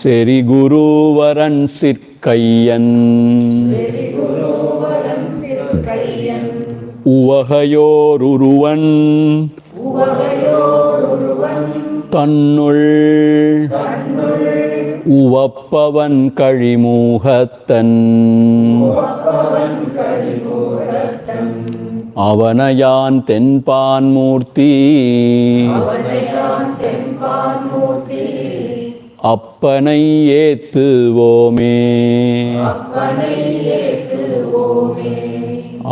Seri Guruvaran Sirkaiyan Uvagayor Uruvan Tannul Uvappavan Kalimuhattan Avanayan Tenpan Murti அப்பனை ஏத்துவோமே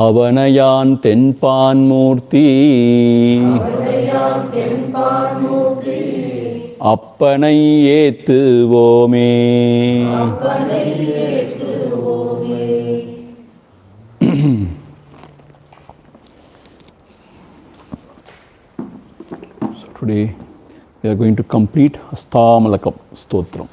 அவனையான் தென்பான் மூர்த்தி அப்பனை ஏத்துவோமே. So today we are going to complete Hastamalakam Stotram.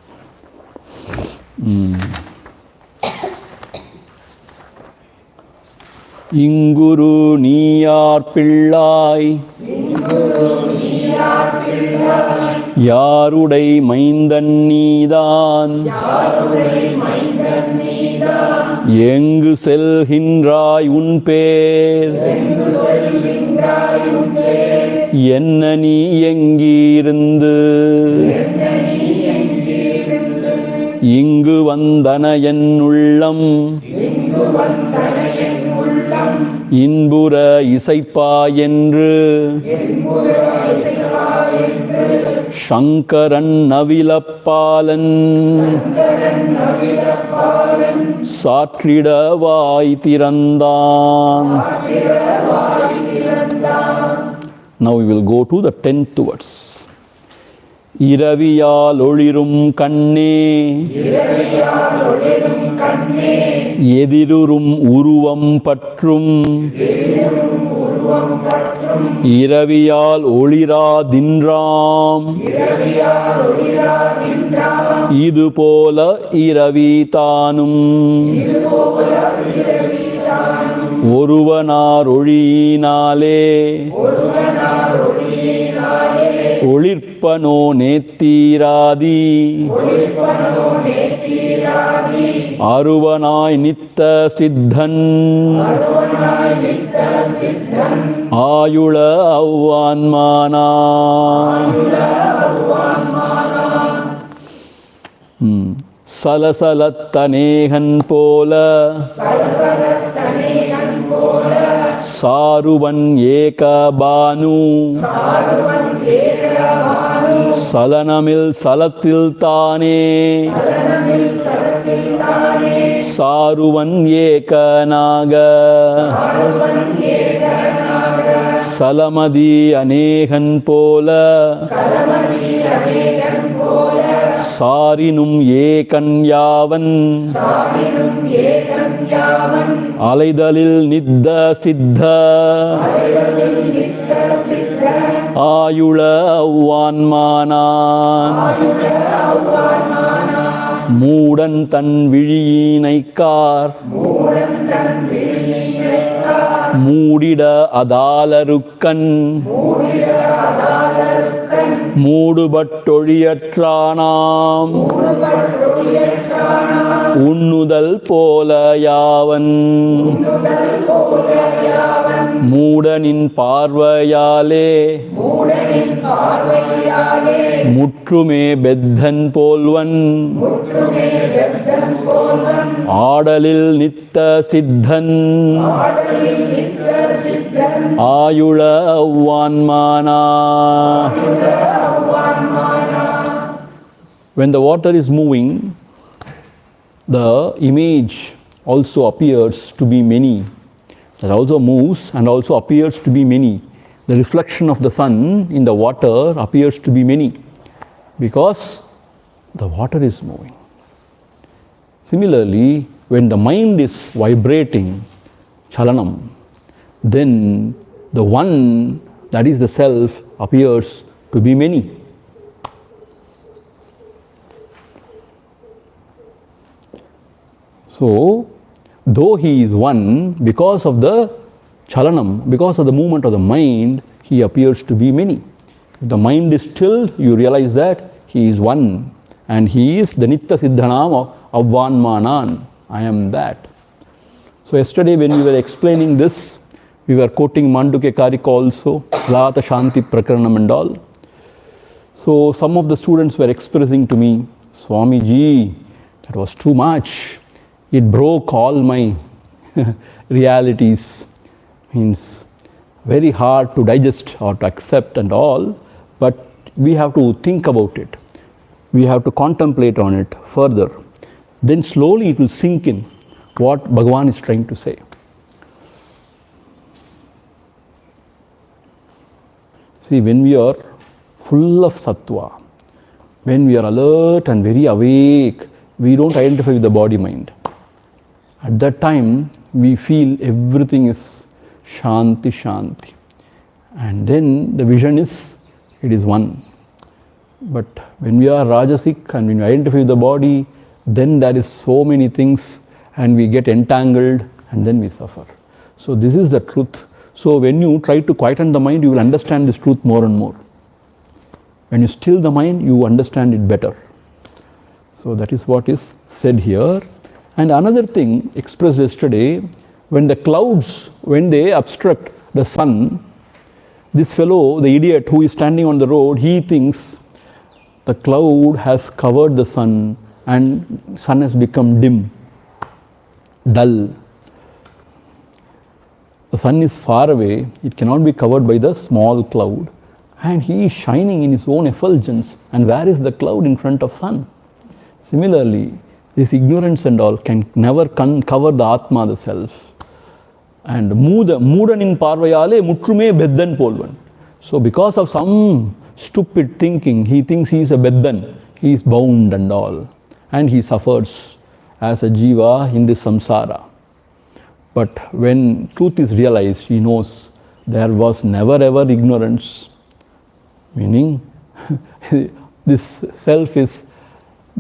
Inguru Niyar Pillai Yarudai Maindan Nidan Yengu Selhindrai Unper என்ன நீ எங்கிருந்து இங்கு வந்தன என் உள்ளம் இன்புற இசைப்பா என்று சங்கரன் நவிலப்பாலன் சாற்றிடவாய் திறந்தான். Now we will go to the 10th verse. இரவியால் ஒளிரும் கண்ணே எதிரும் உருவம் பற்றும் இரவியால் ஒளிராதின்றாம் இதுபோல இரவி தானும் ஒருவனார் ஒளியினாலே ஒளிர்ப்பனோ நேத்தீராதி அருவனாய் நித்த சித்தன் ஆயுள அவ்வான்மானா. சலசலத்தனேகன் போல சாருவன் ஏகபானு சலனமில் சலத்தில் தானே சாருவன் ஏகனாக சலமதி அநேகன் போல சாரினும் ஏகன் யாவன் அலைதலில் நித்த சித்த ஆயுள அவ்வான்மானான். மூடன் தன் விழியினைக்கார் மூடிட அதாலருக்கண் மூடுபட்டொழியற்றானாம் உண்ணுதல் போல யாவன் மூடனின் பார்வையாலே முற்றுமே பெத்தன் போல்வன் ஆடலில் நித்த சித்தன் ஆயுள அவ்வான்மானா. When the water is moving, the image also appears to be many. That also moves and also appears to be many. The reflection of the sun in the water appears to be many because the water is moving. Similarly, when the mind is vibrating, chalanam, then the one that is the self appears to be many. So, though he is one, because of the chalanam, because of the movement of the mind, he appears to be many. If the mind is still, you realize that he is one. And he is the Nitya Siddhanam Avvanmanan. I am that. So yesterday when we were explaining this, we were quoting Manduke Karika also, Lata Shanti Prakaranam and all. So some of the students were expressing to me, Swamiji, that was too much. It broke all my realities. Means very hard to digest or to accept and all, but we have to think about it. We have to contemplate on it further. Then slowly it will sink in what Bhagavan is trying to say. See, when we are full of sattva, when we are alert and very awake, we don't identify with the body mind. At that time, we feel everything is Shanti, Shanti. And then the vision is, it is one. But when we are Rajasic and when we identify with the body, then there is so many things and we get entangled and then we suffer. So this is the truth. So when you try to quieten the mind, you will understand this truth more and more. When you still the mind, you understand it better. So that is what is said here. And another thing expressed yesterday, when the clouds, when they obstruct the sun, this fellow, the idiot who is standing on the road, he thinks the cloud has covered the sun and sun has become dim, dull. The sun is far away, it cannot be covered by the small cloud. And he is shining in his own effulgence. And where is the cloud in front of sun? Similarly, this ignorance and all can never cover the Atma, the self. And Moodanin Parvayale Mutrume Beddan Polvan. So because of some stupid thinking, he thinks he is a Beddan, he is bound and all. And he suffers as a jiva in this samsara. But when truth is realized, he knows there was never ever ignorance. Meaning, this self is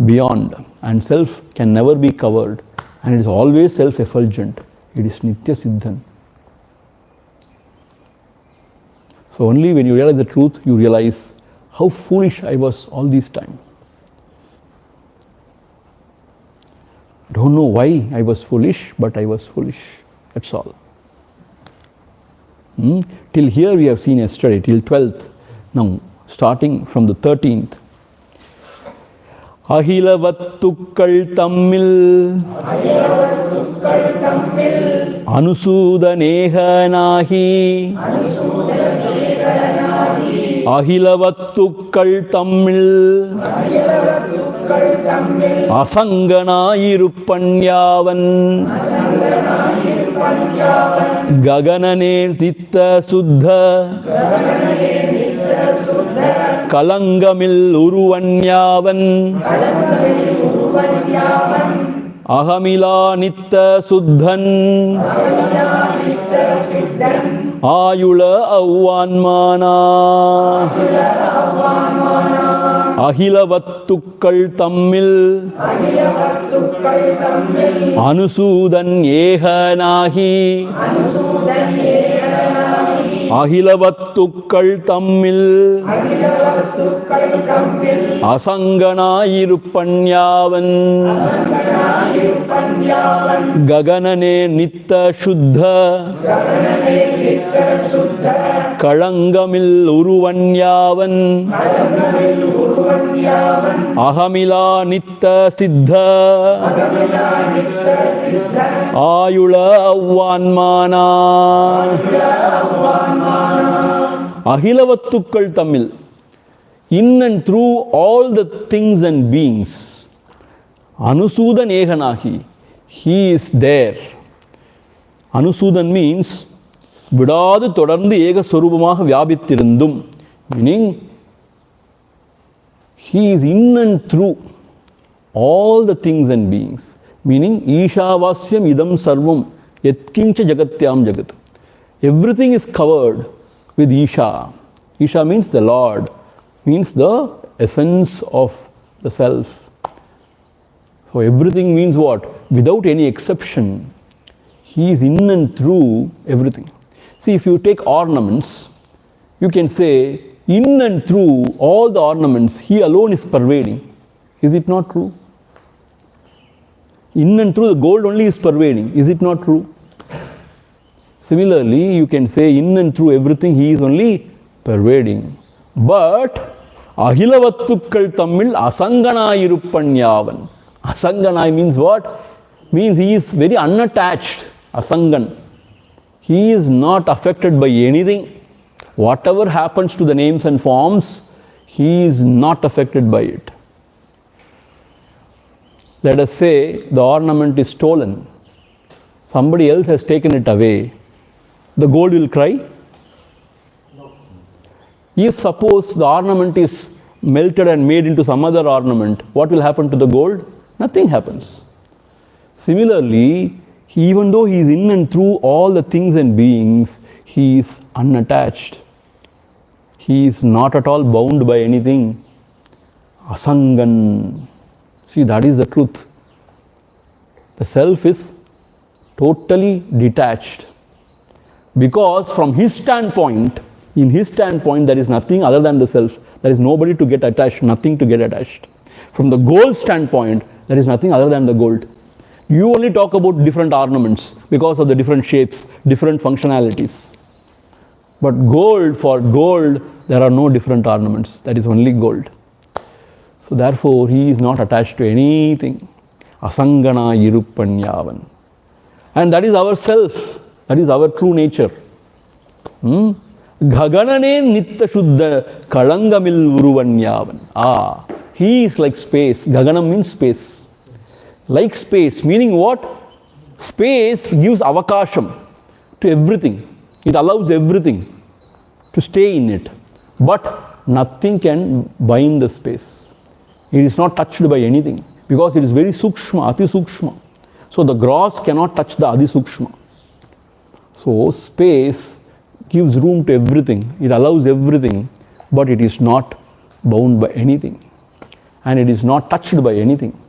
beyond and self can never be covered and it is always self-effulgent. It is Nitya Siddhan. So only when you realize the truth, you realize how foolish I was all this time. Don't know why I was foolish, but I was foolish. That's all. Till here we have seen yesterday, till 12th. Now, starting from the 13th. Ahilavattukkal tammil Anusudaneha nahi Ahilavattukkal tammil Asanganayirupanyavan Gaganane Ditta Suddha Kalangamil Uruvanyavan Ahamila Nitta Suddhan Ayula Avvanmana Ahilavattukkal tammil Anusudan Yeha nahi Ahilavattukkal tammil Asanganayirupanyavan Gaganane Nitta Shuddha Kalangamil Uruvanyavan Ahamila Nitta Siddha Ayula Avvanmana Ahilavattukkal Tamil. In and through all the things and beings, Anusudan Ehanahi, he is there. Anusudan means Vidadu Todarndu Ega Swarupamaga Vyabithirundum, meaning he is in and through all the things and beings, meaning Ishavasyam Idam Sarvam Yatkincha Jagatyam Jagat. Everything is covered with Isha. Isha means the Lord, means the essence of the self. So everything means what? Without any exception, he is in and through everything. See, if you take ornaments, you can say in and through all the ornaments, he alone is pervading. Is it not true? In and through, the gold only is pervading. Is it not true? Similarly, you can say in and through everything he is only pervading. But Ahilavattukkal Tammil Asanganayirupanyavan. Asanganai means what? Means he is very unattached. Asangan. He is not affected by anything. Whatever happens to the names and forms, he is not affected by it. Let us say the ornament is stolen. Somebody else has taken it away. The gold will cry? No. If suppose the ornament is melted and made into some other ornament, what will happen to the gold? Nothing happens. Similarly, even though he is in and through all the things and beings, he is unattached. He is not at all bound by anything. Asangan. See, that is the truth. The self is totally detached. Because from his standpoint, in his standpoint, there is nothing other than the self. There is nobody to get attached, nothing to get attached. From the gold standpoint, there is nothing other than the gold. You only talk about different ornaments because of the different shapes, different functionalities. But gold, for gold, there are no different ornaments. That is only gold. So therefore, he is not attached to anything. Asangana Yirupanyavan. And that is our self. That is our true nature. Gaganane Nitta Shuddha Kalangamil Uruvanyavan. He is like space. Gaganam means space. Like space, meaning what? Space gives avakasham to everything. It allows everything to stay in it. But nothing can bind the space. It is not touched by anything because it is very sukshma, ati sukshma. So the gross cannot touch the adi sukshma. So space gives room to everything. It allows everything, but it is not bound by anything. And it is not touched by anything.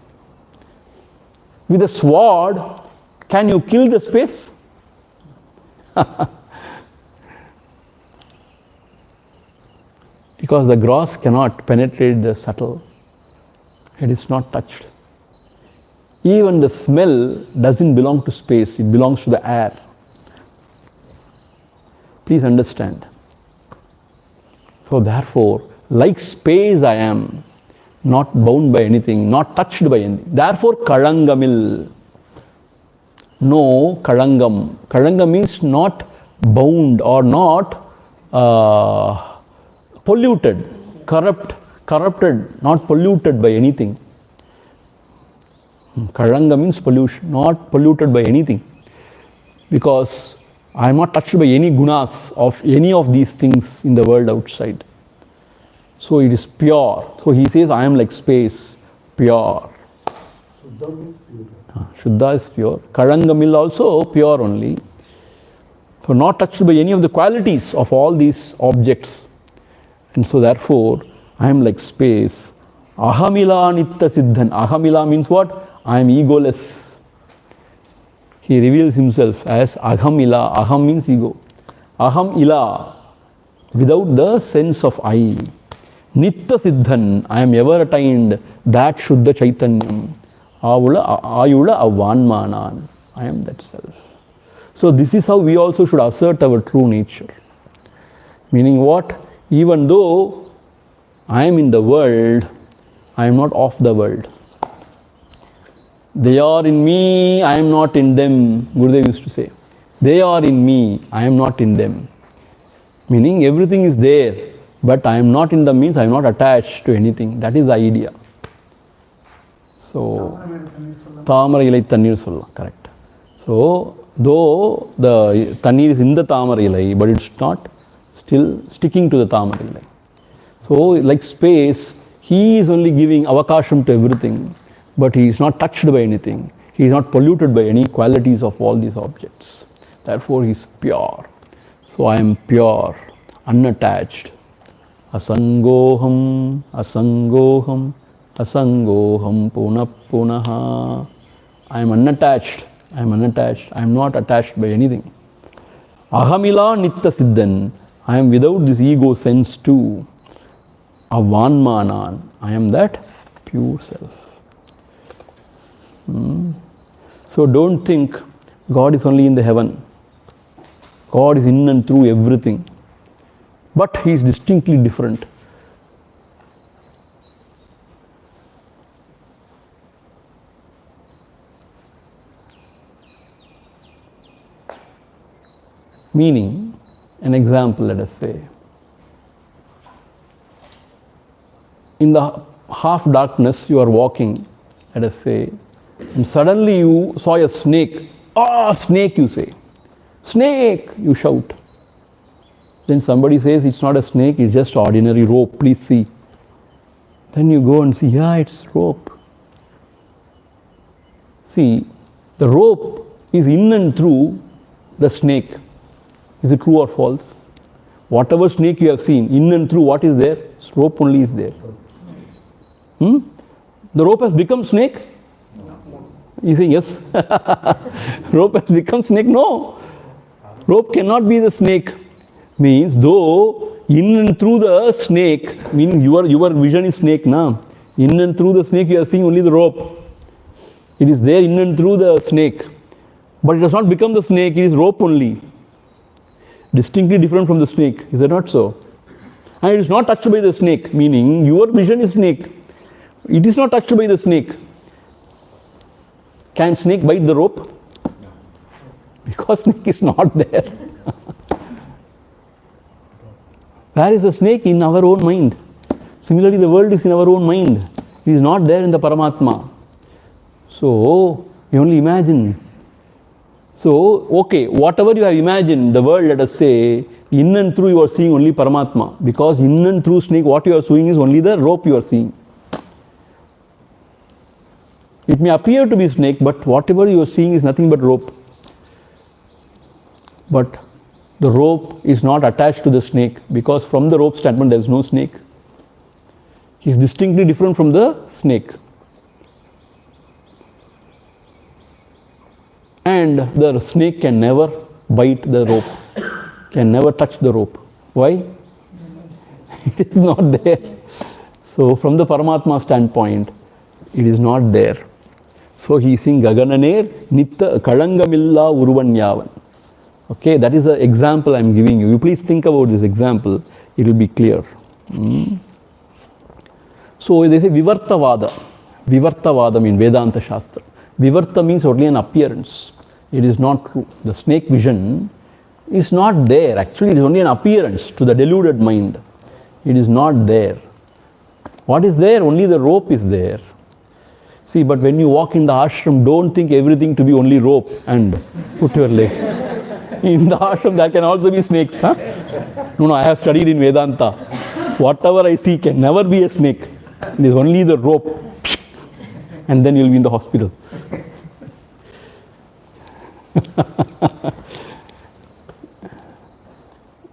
With a sword, can you kill the space? Because the gross cannot penetrate the subtle. It is not touched. Even the smell doesn't belong to space, it belongs to the air. Please understand. So therefore, like space I am, not bound by anything, not touched by anything. Therefore, Kalangamil. No Kalangam. Kalangam means not bound or not polluted, corrupted, not polluted by anything. Kalanga means pollution, not polluted by anything. Because I am not touched by any gunas of any of these things in the world outside. So it is pure. So he says, I am like space, pure. Shuddha means pure. Shuddha is pure. Kalangamil also pure only. So not touched by any of the qualities of all these objects. And so therefore, I am like space. Ahamila nitta siddhan. Ahamila means what? I am egoless. He reveals himself as Ahamila. Aham means ego. Aham ila, without the sense of I. Nitta siddhan, I am ever attained that Shuddha Chaitanyam. Ayula avanmanan. I am that self. So this is how we also should assert our true nature. Meaning what? Even though I am in the world, I am not of the world. They are in me, I am not in them. Gurudev used to say. They are in me, I am not in them. Meaning everything is there, but I am not in them means I am not attached to anything. That is the idea. So, Tamara ilai tannir solla, correct. So, though the tannir is in the Tamara ilai, but it's not still sticking to the Tamara ilai. So, like space, he is only giving avakasham to everything, but he is not touched by anything. He is not polluted by any qualities of all these objects. Therefore, he is pure. So, I am pure, unattached. Asangoham, asangoham, asangoham punaha. I am unattached. I am unattached. I am not attached by anything. Ahamila nitta siddhan. I am without this ego sense too. Avanmanan. I am that Pure self. So don't think God is only in the heaven. God is in and through everything. But He is distinctly different. Meaning, an example, let us say. In the half darkness, you are walking, let us say, and suddenly you saw a snake. Ah, snake, you say. Snake, you shout. Then somebody says it's not a snake, it's just ordinary rope, please see. Then you go and see, yeah, it's rope. See, the rope is in and through the snake. Is it true or false? Whatever snake you have seen, in and through, what is there? Rope only is there. The rope has become snake? You say yes. Rope has become snake? No. Rope cannot be the snake. Means though in and through the snake, meaning your vision is snake now. In and through the snake you are seeing only the rope. It is there in and through the snake. But it does not become the snake, it is rope only. Distinctly different from the snake, is it not so? And it is not touched by the snake, meaning your vision is snake. It is not touched by the snake. Can snake bite the rope? Because snake is not there. Where is the snake? In our own mind. Similarly, the world is in our own mind. It is not there in the Paramatma. So, you only imagine. So, okay, whatever you have imagined, the world, let us say, in and through you are seeing only Paramatma. Because in and through snake, what you are seeing is only the rope you are seeing. It may appear to be snake, but whatever you are seeing is nothing but rope. But the rope is not attached to the snake, because from the rope standpoint there is no snake. He is distinctly different from the snake. And the snake can never bite the rope, can never touch the rope. Why? It is not there. So from the Paramatma standpoint, it is not there. So he is saying Gagananer Nitta Kalangamilla Uruvanyavan. Okay, that is the example I am giving you. You please think about this example, it will be clear. So they say Vivartavada. Vivartavada means Vedanta Shastra. Vivarta means only an appearance. It is not true. The snake vision is not there. Actually, it is only an appearance to the deluded mind. It is not there. What is there? Only the rope is there. See, but when you walk in the ashram, don't think everything to be only rope and put your leg. In the ashram, there can also be snakes. Huh? No, I have studied in Vedanta. Whatever I see can never be a snake. It is only the rope. And then you will be in the hospital.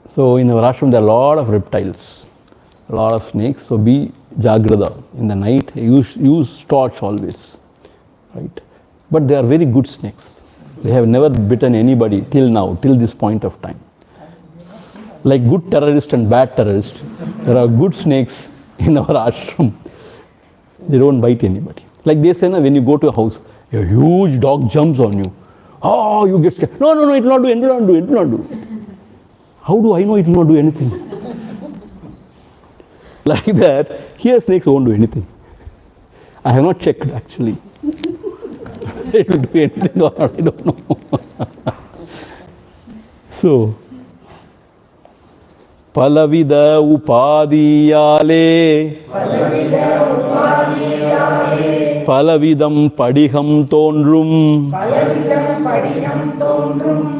So in our ashram there are a lot of reptiles, a lot of snakes. So be jagrada in the night. Use torch always, right? But they are very good snakes. They have never bitten anybody till now, till this point of time. Like good terrorist and bad terrorist, there are good snakes in our ashram. They don't bite anybody. Like they say, when you go to a house, a huge dog jumps on you. Oh, you get scared. No, it will not do, it will not do, it will not do. How do I know it will not do anything? Like that, here snakes won't do anything. I have not checked actually. It will do anything or not, I don't know. So, Palavida Upadiyale Palavidam Padiham Tondrum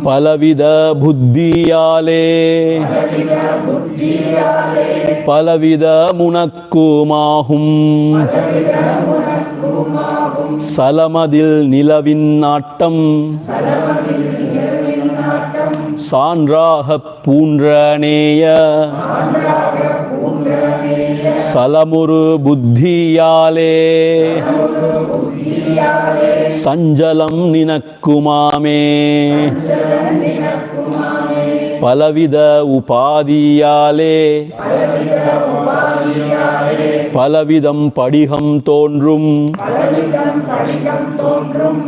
Palavida Buddhiyale Palavida Munakkumahum Salamadil Nilavinnattam Sanraha Pundraneya Salamuru Buddhiyale Sanjalam Ninakkumame Palavida upadiyale Palavidam padiham tondrum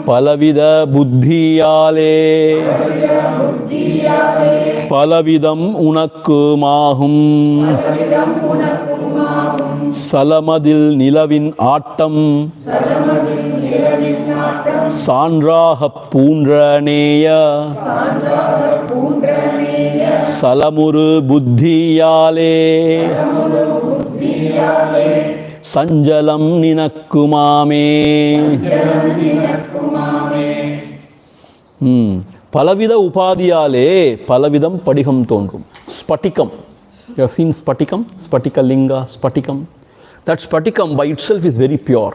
Palavida buddhiyale Palavidam unakkumahum Salamadil nilavin ஆட்டம் சான்றாக பூன்றனேய சலமுரு புத்தியாலே சஞ்சலம் நினக்குமாமே. பலவித உபாதியாலே பலவிதம் படிகம் தோன்றும். ஸ்பட்டிகம். You have seen Spatikam, Spatikalinga, Spatikam. That Spatikam by itself is very pure.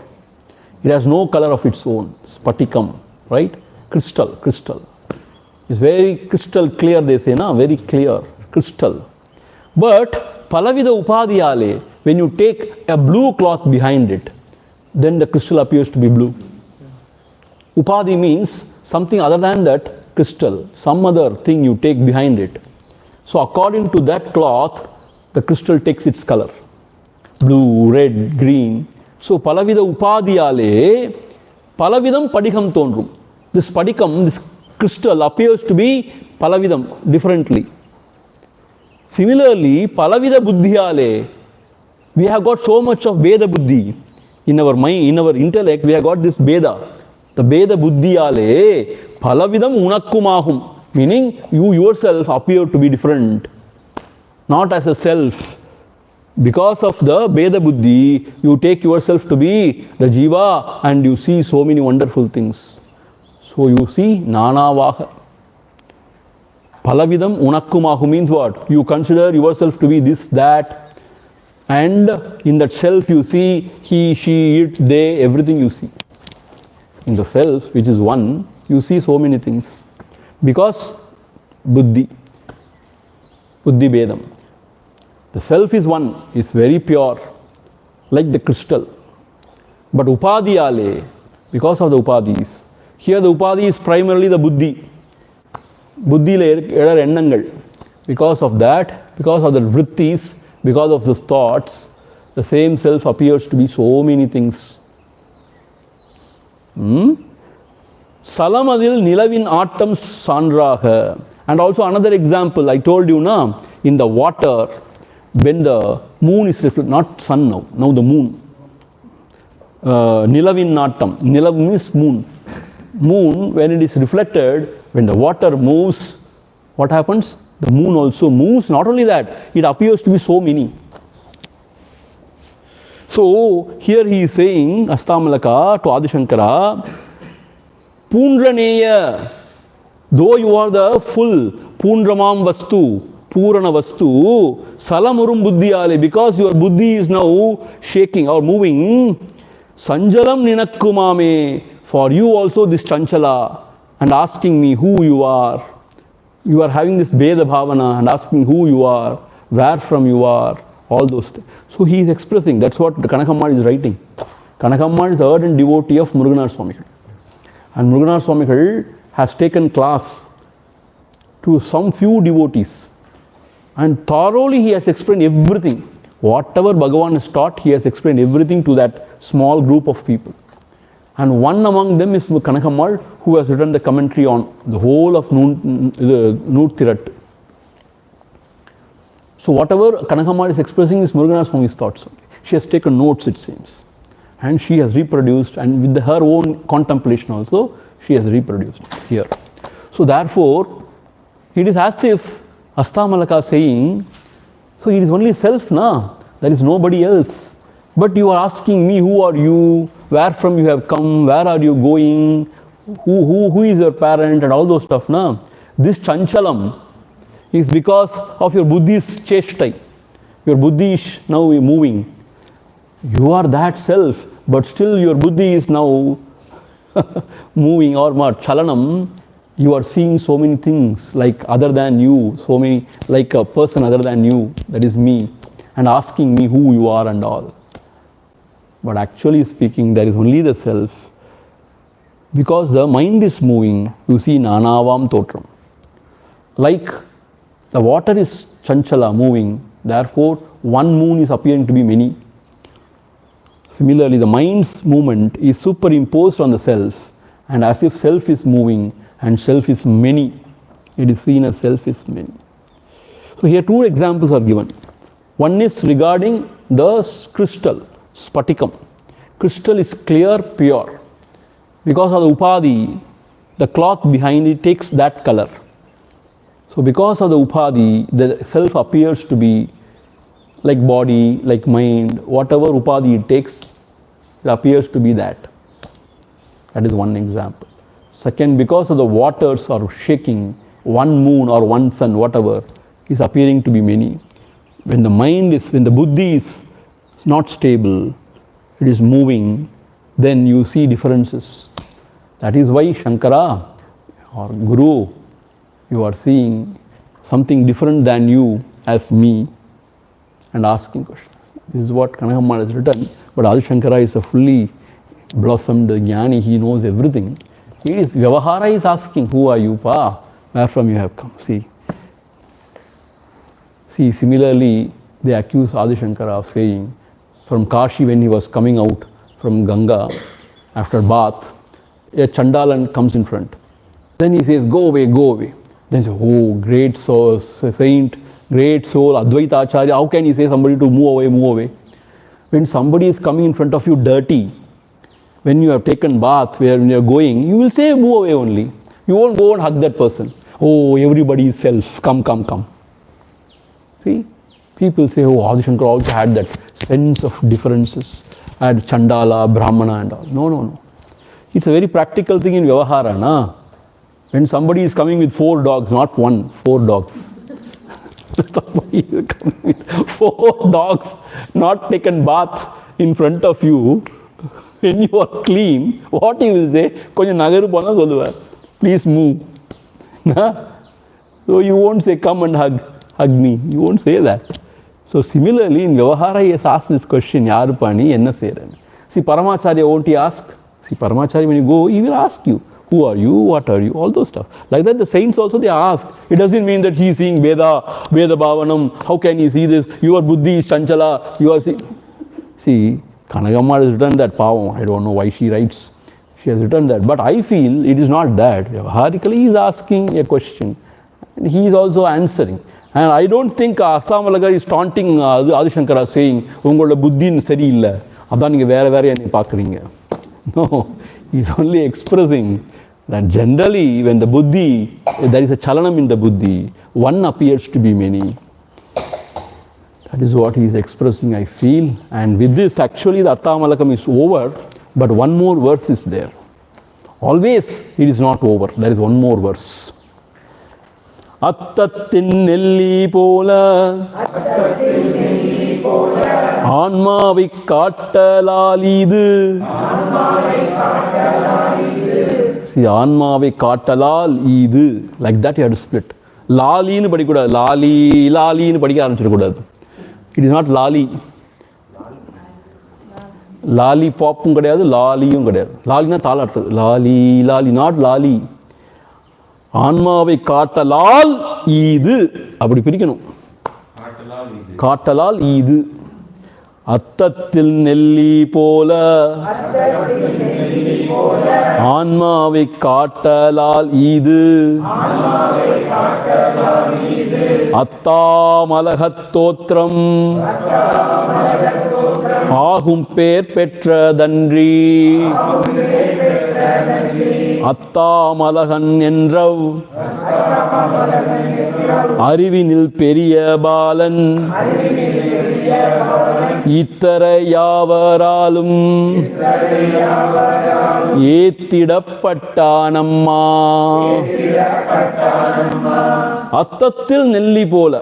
It has no color of its own. Spatikam, right? Crystal. It's very crystal clear, they say, na? Very clear, crystal. But Palavida Upadiyale, when you take a blue cloth behind it, then the crystal appears to be blue. Upadi means something other than that crystal, some other thing you take behind it. So according to that cloth, the crystal takes its color. Blue, red, green. So Palavida Upadiyale, Palavidam Padikam Tondrum. This Padikam, this crystal appears to be Palavidam differently. Similarly, Palavida Buddhiyale, we have got so much of Veda Buddhi. In our mind, in our intellect, we have got this Veda. The Veda Buddhiyale, Palavidam Unakkumahum. Meaning, you yourself appear to be different, not as a self. Because of the Veda Buddhi, you take yourself to be the Jiva and you see so many wonderful things. So you see Nanavaha. Palavidam Unakkumahu means what? You consider yourself to be this, that, and in that self you see he, she, it, they, everything you see. In the self, which is one, you see so many things. Because Buddhi Vedam. The self is one, is very pure, like the crystal. But Upadiyale, because of the Upadis, here the Upadi is primarily the Buddhi. Buddhi layer ennangal. Because of that, because of the vrittis, because of those thoughts, the same self appears to be so many things. Salamadil nilavin aatam sandraha. And also another example, I told you now, in the water, when the moon is reflected, not sun now the moon. Nilavin aatam. Nilav means moon. Moon, when it is reflected, when the water moves, what happens? The moon also moves. Not only that, it appears to be so many. So, here he is saying, Hastamalaka to Adi Shankara, Pundraneya, though you are the full Pundramam Vastu, Purana Vastu, Salamurum Buddhiyale, because your Buddhi is now shaking or moving, Sanjalam Ninakkumame, for you also this Chanchala, and asking me who you are. You are having this Veda Bhavana and asking who you are, where from you are, all those things. So he is expressing, that's what Kanakamma is writing. Kanakamma is the ardent devotee of Muruganar Swami. And Muruganar Swami has taken class to some few devotees. And thoroughly he has explained everything. Whatever Bhagavan has taught, he has explained everything to that small group of people. And one among them is Kanakammal, who has written the commentary on the whole of Noorthirat. So whatever Kanakammal is expressing is Muruganar Swami's thoughts. She has taken notes, it seems. And she has reproduced, and with her own contemplation also, she has reproduced here. So therefore, it is as if Hastamalaka saying, so it is only self, na? There is nobody else. But you are asking me, who are you? Where from you have come? Where are you going? Who is your parent? And all those stuff, na? This Chanchalam is because of your Buddhi's cheshtai. Your Buddhi is now moving. You are that self, but still your Buddhi is now moving or what? Chalanam. You are seeing so many things like other than you, so many, like a person other than you, that is me, and asking me who you are and all. But actually speaking, there is only the self. Because the mind is moving, you see Nanavam Stotram. Like The water is chanchala, moving. Therefore, one moon is appearing to be many. Similarly, the mind's movement is superimposed on the self, and as if self is moving and self is many, it is seen as self is many. So here two examples are given. One is regarding the crystal, spatikam. Crystal is clear, pure. Because of the upadhi, the cloth behind it takes that color. So because of the upadhi, the self appears to be like body, like mind, whatever upadhi it takes, it appears to be that. That is one example. Second, because of the waters are shaking, one moon or one sun, whatever, is appearing to be many. When the buddhi is not stable, it is moving, then you see differences. That is why Shankara or Guru, you are seeing something different than you as me and asking questions. This is what Kanagammana has written. But Adi Shankara is a fully blossomed jnani, he knows everything. Vyavahara is asking, who are you, pa? Where from you have come? See, similarly, they accuse Adi Shankara of saying, from Kashi when he was coming out from Ganga after bath, a Chandalan comes in front. Then he says, go away, go away. Then he says, oh, great soul, saint, great soul, Advaita Acharya, how can he say somebody to move away, move away? When somebody is coming in front of you dirty, when you have taken bath, when you are going, you will say move away only. You won't go and hug that person. Oh, everybody is self, come, come, come. See, people say, oh, Adi Shankara also had that sense of differences, had Chandala, Brahmana and all. No, no, no. It's a very practical thing in Vyavahara, na? When somebody is coming with 4 dogs, not 1, 4 dogs. Somebody is coming with 4 dogs, not taken bath in front of you. When you are clean, what he will say? Konja nagaru pona solluvar. Please move. So you won't say, come and hug me. You won't say that. So similarly, in Vyavahara, he has asked this question, Yaru pani, enna seirani? See, Paramacharya, won't he ask? See, Paramacharya, when you go, he will ask you, who are you, what are you, all those stuff. Like that, the saints also, they ask. It doesn't mean that he is seeing Veda Bhavanam, how can he see this? Your buddhi is chanchala, you are seeing. See, Kanagammana has written that, Pavam, I don't know why she writes. She has written that, but I feel it is not that. Vyavaharically, he is asking a question, and he is also answering. And I don't think Hastamalaka is taunting Adi Shankara saying, Ungala buddhi sari illa, adha neenga vera vera enna paakringa. No, he is only expressing that generally when the buddhi, there is a chalanam in the buddhi, one appears to be many. That is what he is expressing, I feel. And with this, actually, the Hastamalakam is over, but one more verse is there. Always it is not over. There is one more verse. Attathin nelli pola ஆன்மாவை காட்டலால் இது. See, ஆன்மாவை காட்டலால் இது. Like that you have to split. லாலின்னு படிக்கக்கூடாது. லாலின்னு படிக்க ஆரம்பிச்சிடக்கூடாது. It is not லாலி. லாலி பாப்பும் கிடையாது, லாலியும் கிடையாது. லாலினா தாளாட்டுறது. லாலி not லாலி. ஆன்மாவை காட்டலால் இது அப்படி பிரிக்கணும். காட்டலால் இது. அத்தத்தில் நெல்லி போல ஆன்மாவை காட்டலால் இது. அத்தாமலகத்தோத்திரம் ஆகும் பேர் பெற்றதன்றி. அத்தாமலகன் என்ற அறிவினில் பெரிய பாலன் இத்தரையாவராலும் ஏத்திடப்பட்டானம்மா. அத்தத்தில் நெல்லி போல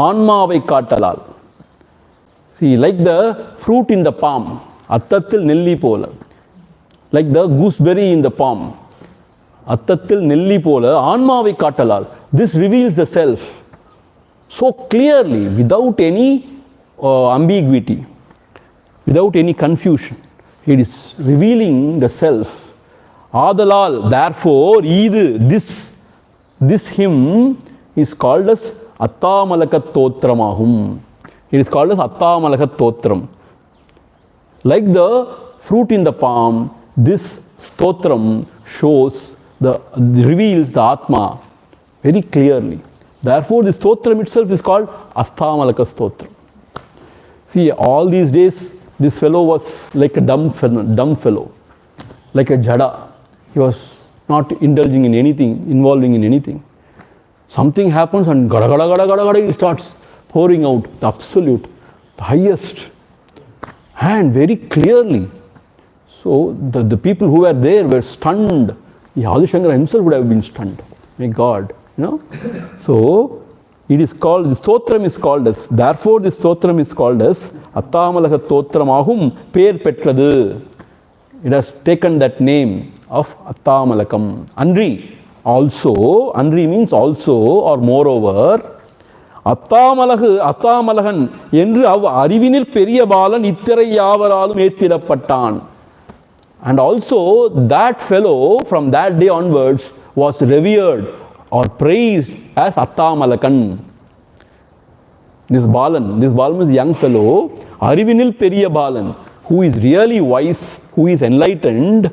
ஆன்மாவை காட்டலால். See, like the fruit in the palm, அத்தத்தில் நெல்லி போல. Like the gooseberry in the palm, அத்தத்தில் நெல்லி போல ஆன்மாவை காட்டலால். This reveals the self so clearly, without any ambiguity, without any confusion. It is revealing the self. Adalal, therefore, this hymn is called as Hastamalaka Stotramahum. It is called as Hastamalaka Stotram. Like the fruit in the palm, this Stotram reveals the Atma very clearly. Therefore, the Stotram itself is called Hastamalaka Stotram. See, all these days, this fellow was like a dumb fellow, like a jada. He was not indulging in anything, involving in anything. Something happens and gada gada gada gada gada, he starts pouring out the absolute, the highest, and very clearly. So the people who were there were stunned. Adi Shankara himself would have been stunned. May God, So it is called, the Stotram is called as, therefore the Stotram is called as Hastamalaka Stotramahum Per Petradu. It has taken that name of Hastamalakam. Andri means also or moreover, Hastamalakhan என்று அறிவினில் பெரிய Balan இத்திரை யாவராலும் ஏத்திடப்பட்டான். And also that fellow from that day onwards was revered or praised as Hastamalakam. This Balan is a young fellow, Arivinil Periya Balan, who is really wise, who is enlightened.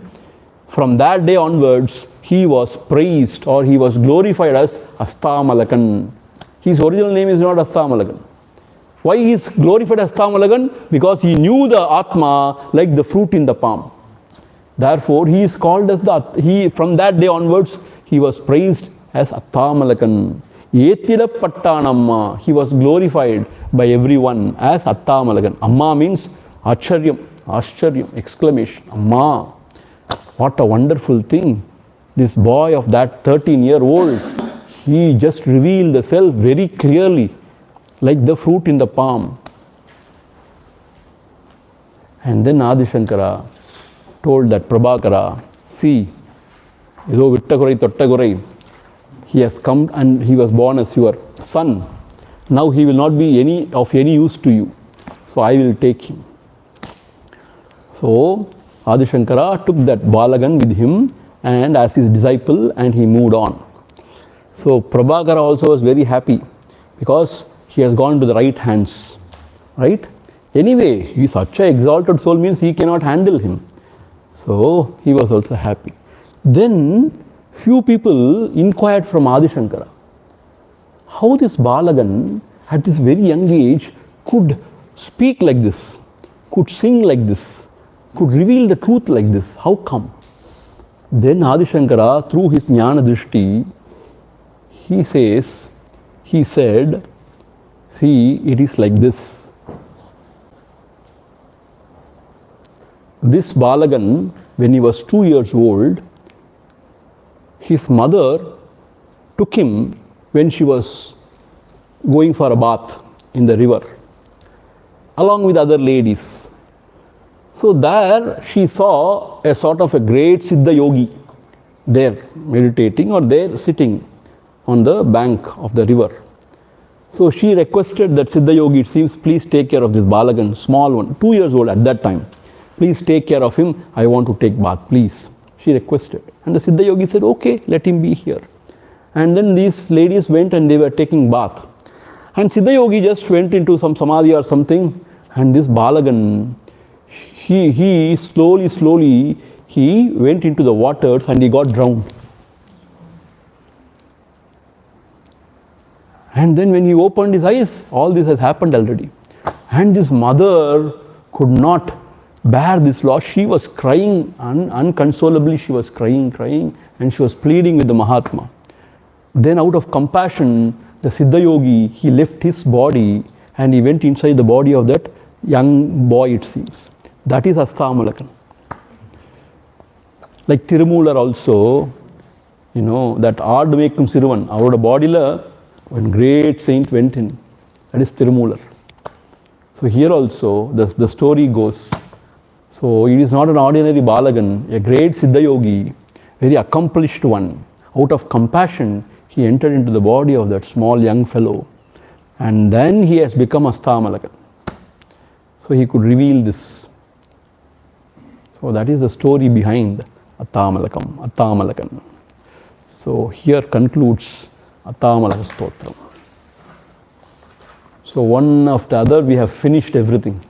From that day onwards, he was praised or he was glorified as Hastamalakam. His original name is not Hastamalakam. Why he is glorified as Hastamalakam? Because he knew the Atma like the fruit in the palm. Therefore, he is called as from that day onwards, he was praised as Hastamalakam. Yethidapattanamma, he was glorified by everyone as Hastamalakam. Amma means Acharyam, exclamation. Amma, what a wonderful thing. This boy of that 13-year-old, he just revealed the self very clearly, like the fruit in the palm. And then Adi Shankara told that Prabhakara, see, he has come and he was born as your son. Now he will not be of any use to you. So I will take him. So Adi Shankara took that Balagan with him and as his disciple, and he moved on. So Prabhakara also was very happy because he has gone to the right hands. Right? Anyway, he is such an exalted soul, means he cannot handle him. So he was also happy. Then few people inquired from Adi Shankara how this Balagan at this very young age could speak like this, could sing like this, could reveal the truth like this. How come? Then Adi Shankara, through his Jnana Drishti, he said, see, it is like this. This Balagan, when he was 2 years old, his mother took him when she was going for a bath in the river, along with other ladies. So there she saw a sort of a great Siddha Yogi there meditating or there sitting on the bank of the river. So she requested that Siddha Yogi, it seems, please take care of this Balagan, small one, 2 years old at that time. Please take care of him. I want to take bath, please. She requested. And the Siddha Yogi said, okay, let him be here. And then these ladies went and they were taking bath. And Siddha Yogi just went into some samadhi or something. And this Balagan, he slowly, he went into the waters and he got drowned. And then when he opened his eyes, all this has happened already. And this mother could not bear this loss. She was crying unconsolably. She was crying, and she was pleading with the Mahatma. Then out of compassion, the Siddha Yogi, he left his body and he went inside the body of that young boy, it seems. That is Hastamalakam. Like Tirumular also, that Ardvekkum Siruvan, our body la, when great saint went in, that is Tirumular. So here also, the story goes. So it is not an ordinary Balagan, a great Siddha Yogi, very accomplished one. Out of compassion, he entered into the body of that small young fellow. And then he has become Hastamalakam. So he could reveal this. So that is the story behind Hastamalakam. So here concludes Hastamalaka Stotram. So one after the other we have finished everything,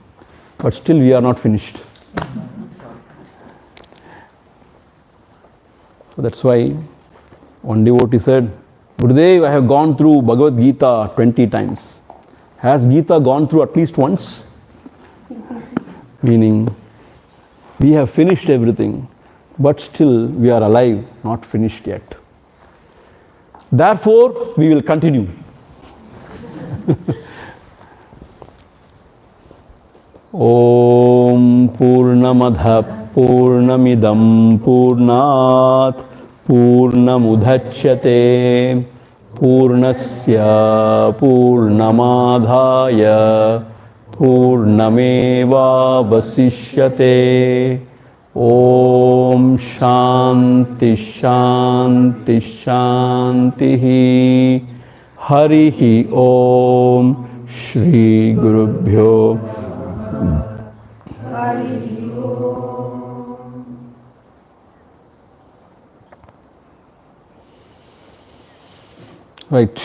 but still we are not finished. So that's why one devotee said, Gurudev, I have gone through Bhagavad Gita 20 times. Has Gita gone through at least once? Meaning, we have finished everything, but still we are alive, not finished yet. Therefore, we will continue. Om Purnamadha Purnamidam Purnat Purnamudhachyate Purnasya Purnamadhaya Purnameva Vasishyate. Om Shanti Shanti Shanti Harihi Om Shri Gurubhyo. Right.